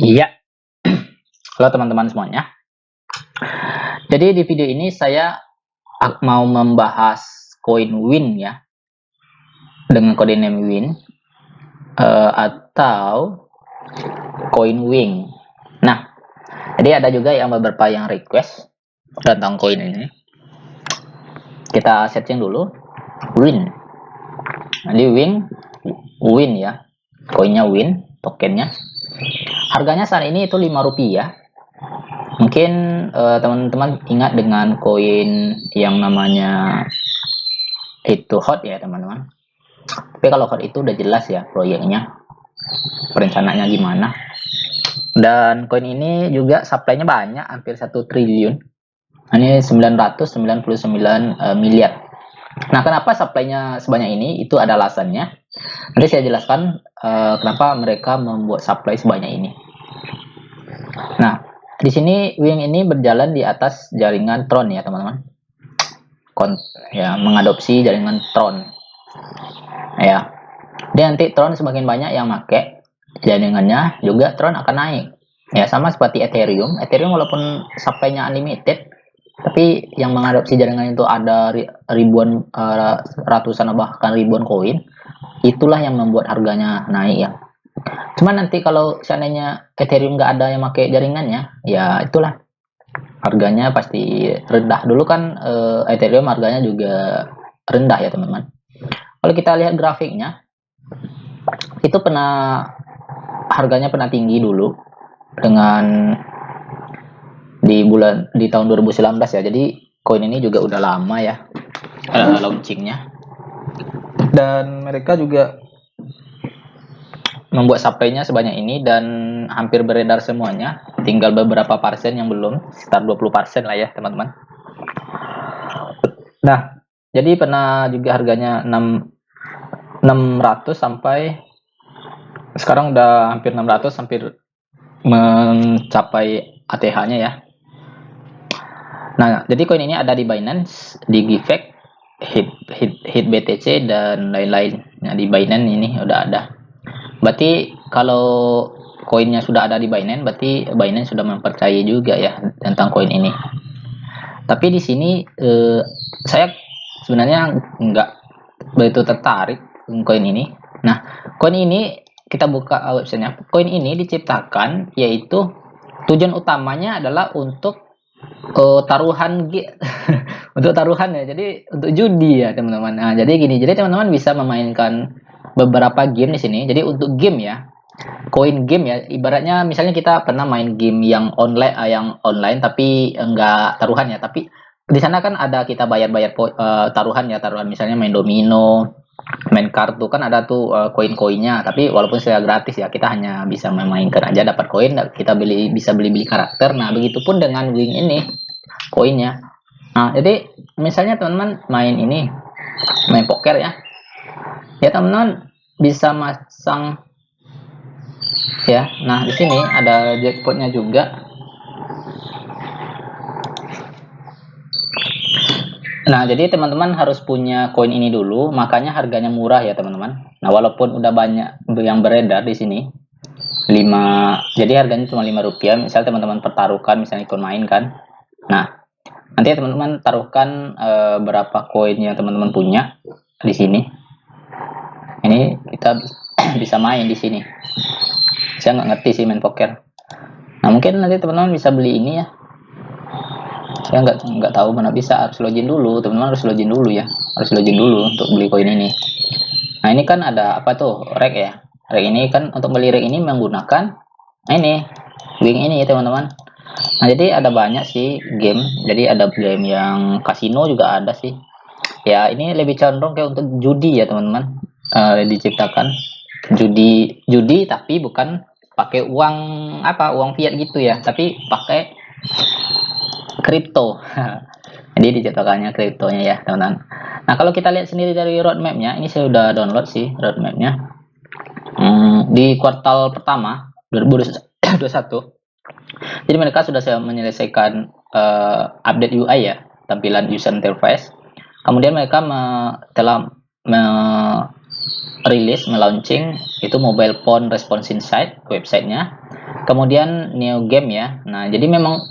Iya, halo teman-teman semuanya. Jadi di video ini saya mau membahas koin Win ya, dengan kode name Win atau koin Wing. Nah, jadi ada juga yang beberapa yang request tentang koin ini. Kita searching dulu Win. Jadi Win ya, koinnya Win, tokennya. Harganya saat ini itu Rp5. Mungkin teman-teman ingat dengan koin yang namanya itu hot ya teman-teman. Tapi kalau hot itu udah jelas ya proyeknya, perencanaannya gimana. Dan koin ini juga supply-nya banyak, hampir 1 triliun. Ini 999 miliar. Nah, kenapa supply-nya sebanyak ini? Itu ada alasannya. Nanti saya jelaskan kenapa mereka membuat supply sebanyak ini. Nah, di sini Wing ini berjalan di atas jaringan Tron ya teman-teman. Ya, mengadopsi jaringan Tron. Ya. Jadi nanti Tron semakin banyak yang pakai jaringannya, juga Tron akan naik. Ya, sama seperti Ethereum. Ethereum walaupun supply-nya unlimited, tapi yang mengadopsi jaringan itu ada ribuan, ratusan bahkan ribuan koin. Itulah yang membuat harganya naik ya. Cuman nanti kalau seandainya Ethereum nggak ada yang pakai jaringannya, ya itulah harganya pasti rendah. Dulu kan Ethereum harganya juga rendah ya teman-teman. Kalau kita lihat grafiknya, itu harganya pernah tinggi dulu dengan di tahun 2019 ya. Jadi koin ini juga udah lama ya launchingnya. Dan mereka juga membuat supply-nya sebanyak ini dan hampir beredar semuanya. Tinggal beberapa persen yang belum, sekitar 20% lah ya teman-teman. Nah, jadi pernah juga harganya 600 sampai sekarang udah hampir 600, hampir mencapai ATH-nya ya. Nah, jadi koin ini ada di Binance, di Givec, HitBTC dan lain-lain. Nah, di Binance ini udah ada. Berarti kalau koinnya sudah ada di Binance, berarti Binance sudah mempercayai juga ya tentang koin ini. Tapi di sini saya sebenarnya nggak begitu tertarik koin ini. Nah, koin ini kita buka websitenya. Koin ini diciptakan yaitu tujuan utamanya adalah untuk taruhan untuk taruhan ya. Jadi untuk judi ya teman-teman. Nah, jadi gini. Jadi teman-teman bisa memainkan beberapa game di sini. Jadi untuk game ya, koin game ya, ibaratnya misalnya kita pernah main game yang online tapi enggak taruhan ya, tapi di sana kan ada kita bayar-bayar taruhan ya, taruhan misalnya main domino, main kartu kan ada tuh koin-koinnya, tapi walaupun saya gratis ya, kita hanya bisa memainkan aja dapat koin, kita bisa beli karakter. Nah, begitupun dengan Wing ini koinnya. Nah, jadi misalnya teman-teman main poker ya. Ya teman-teman bisa masang ya. Nah, di sini ada jackpotnya juga. Nah, jadi teman-teman harus punya koin ini dulu, makanya harganya murah ya teman-teman. Nah, walaupun udah banyak yang beredar di sini, jadi harganya cuma Rp5. Misal teman-teman pertaruhkan, misalnya ikut main kan. Nah, nanti teman-teman taruhkan berapa koin yang teman-teman punya di sini. Ini kita bisa main di sini. Saya nggak ngerti sih main poker. Nah, mungkin nanti teman-teman bisa beli ini ya. Saya nggak tahu mana bisa, harus login dulu. Teman-teman harus login dulu ya. Harus login dulu untuk beli koin ini. Nah, ini kan ada apa tuh? Rek ya. Rek ini kan untuk beli rek ini menggunakan ini Wing ini teman-teman. Nah, jadi ada banyak sih game. Jadi ada game yang kasino juga ada sih. Ya, ini lebih condong kayak untuk judi ya teman-teman. Diciptakan judi tapi bukan pakai uang fiat gitu ya, tapi pakai kripto. Jadi diciptakannya kriptonya ya teman-teman. Nah, kalau kita lihat sendiri dari roadmapnya, ini saya udah download sih roadmapnya. Di kuartal pertama 2021, jadi mereka sudah menyelesaikan update UI ya, tampilan user interface. Kemudian mereka telah melaunching itu mobile phone responsive site, websitenya. Kemudian new game ya. Nah, jadi memang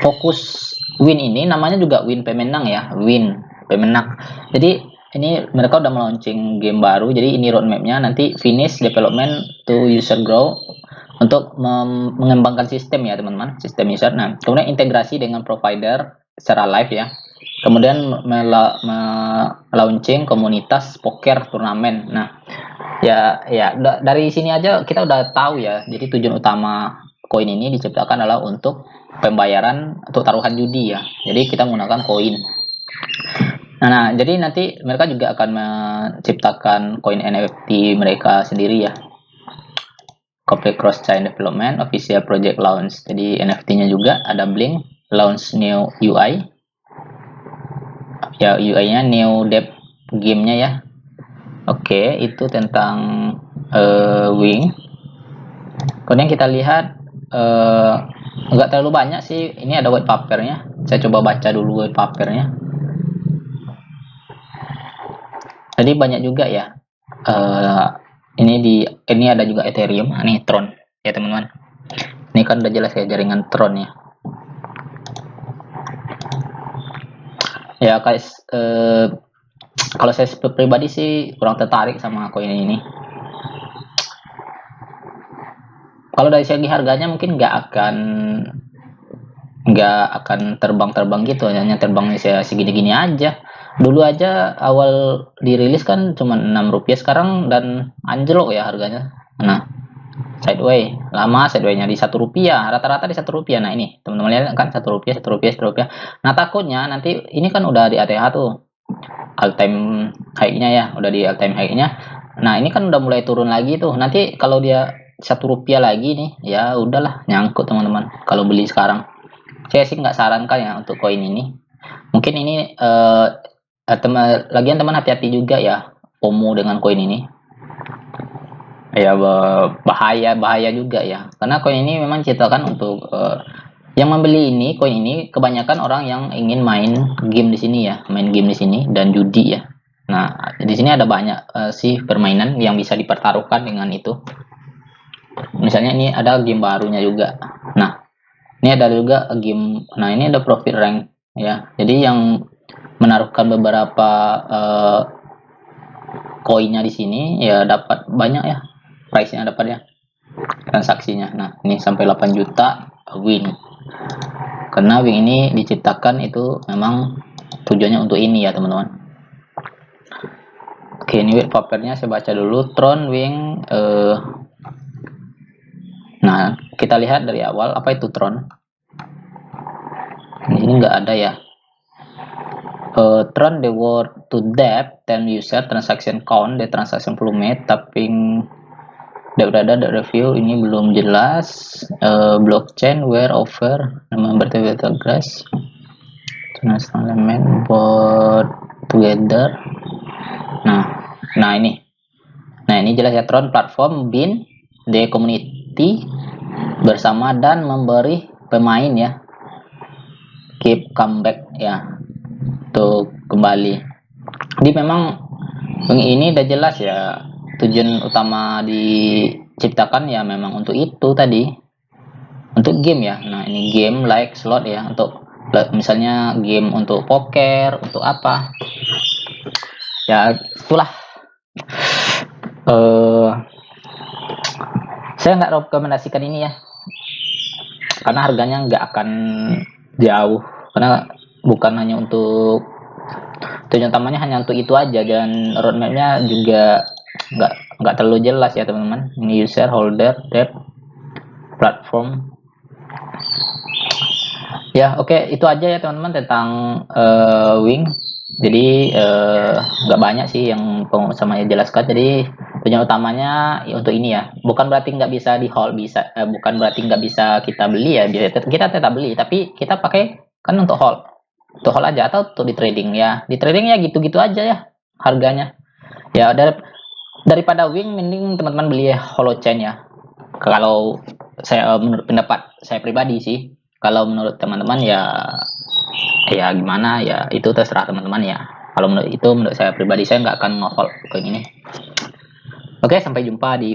fokus Win ini namanya juga Win pemenang ya, Win pemenang. Jadi ini mereka udah meluncing game baru, jadi ini roadmapnya nanti finish development to user grow untuk mengembangkan sistem ya teman-teman, sistem user. Nah, kemudian integrasi dengan provider secara live ya. Kemudian launching komunitas poker turnamen. Nah, ya dari sini aja kita udah tahu ya. Jadi tujuan utama koin ini diciptakan adalah untuk pembayaran untuk taruhan judi ya. Jadi kita menggunakan koin. Nah, jadi nanti mereka juga akan menciptakan koin NFT mereka sendiri ya. Copy cross chain development, official project launch. Jadi NFT-nya juga ada Blink, launch new UI. Ya, UI-nya new dev game-nya ya. Oke, itu tentang Wing. Kemudian kita lihat enggak terlalu banyak sih. Ini ada white papernya. Saya coba baca dulu white papernya. Jadi banyak juga ya. Ini ada juga Ethereum, ini Tron ya teman-teman. Ini kan udah jelas ya jaringan Tron ya. Ya guys, kalau saya pribadi sih kurang tertarik sama koin ini. Kalau dari segi harganya mungkin nggak akan terbang-terbang gitu, hanya terbangnya saya segini-gini aja. Dulu aja awal dirilis kan cuma 6 rupiah sekarang dan anjlok ya harganya. Nah, sideway lama sideway-nya di 1 rupiah, rata-rata di 1 rupiah. Nah, ini teman-teman lihat kan 1 rupiah, 1 rupiah, 1 rupiah. Nah, takutnya nanti ini kan udah di ATH tuh. All time high-nya ya, udah di all time high-nya. Nah, ini kan udah mulai turun lagi tuh. Nanti kalau dia 1 rupiah lagi nih, ya udahlah nyangkut teman-teman. Kalau beli sekarang, saya sih nggak sarankan ya untuk koin ini. Mungkin ini lagian teman hati-hati juga ya FOMO dengan koin ini. Ya bahaya juga ya. Karena koin ini memang diciptakan untuk yang membeli ini koin ini kebanyakan orang yang ingin main game di sini ya, main game di sini dan judi ya. Nah, di sini ada banyak sih permainan yang bisa dipertaruhkan dengan itu. Misalnya ini ada game barunya juga. Nah, ini ada juga game. Nah, ini ada profit rank ya. Jadi yang menaruhkan beberapa koinnya di sini ya dapat banyak ya, price-nya dapat ya, transaksinya. Nah, ini sampai 8 juta win. Karena wing ini diciptakan itu memang tujuannya untuk ini ya teman-teman. Oke, ini white papernya saya baca dulu. Tron Wing. Nah, kita lihat dari awal apa itu Tron. Di sini nggak ada ya. Tron the word to depth 10 user transaction count the transaction volume tapping berada the review ini belum jelas. Blockchain where over nama bertebet grass national element board together. Nah ini jelas ya. Tron platform bin the community bersama dan memberi pemain ya keep comeback ya untuk kembali. Jadi memang ini udah jelas ya tujuan utama diciptakan ya memang untuk itu tadi, untuk game ya. Nah, ini game like slot ya, untuk misalnya game untuk poker, untuk apa ya itulah. Saya nggak rekomendasikan ini ya, karena harganya nggak akan jauh, karena bukan hanya untuk tujuan utamanya hanya untuk itu aja, dan roadmapnya juga nggak terlalu jelas ya teman-teman. Ini user holder depth platform ya. Oke, itu aja ya teman-teman tentang Wing. Jadi nggak banyak sih yang sama jelaskan. Jadi tujuan utamanya untuk ini ya, bukan berarti nggak bisa di hold, bukan berarti nggak bisa kita beli ya, kita tetap beli, tapi kita pakai kan untuk hold aja, atau untuk di trading ya. Di trading ya gitu-gitu aja ya harganya ya. Daripada Wing mending teman-teman beli Holochain ya, kalau saya menurut pendapat saya pribadi sih. Kalau menurut teman-teman ya gimana ya, itu terserah teman-teman ya. Kalau menurut saya pribadi, saya nggak akan nge-hold koin ini. Oke, sampai jumpa di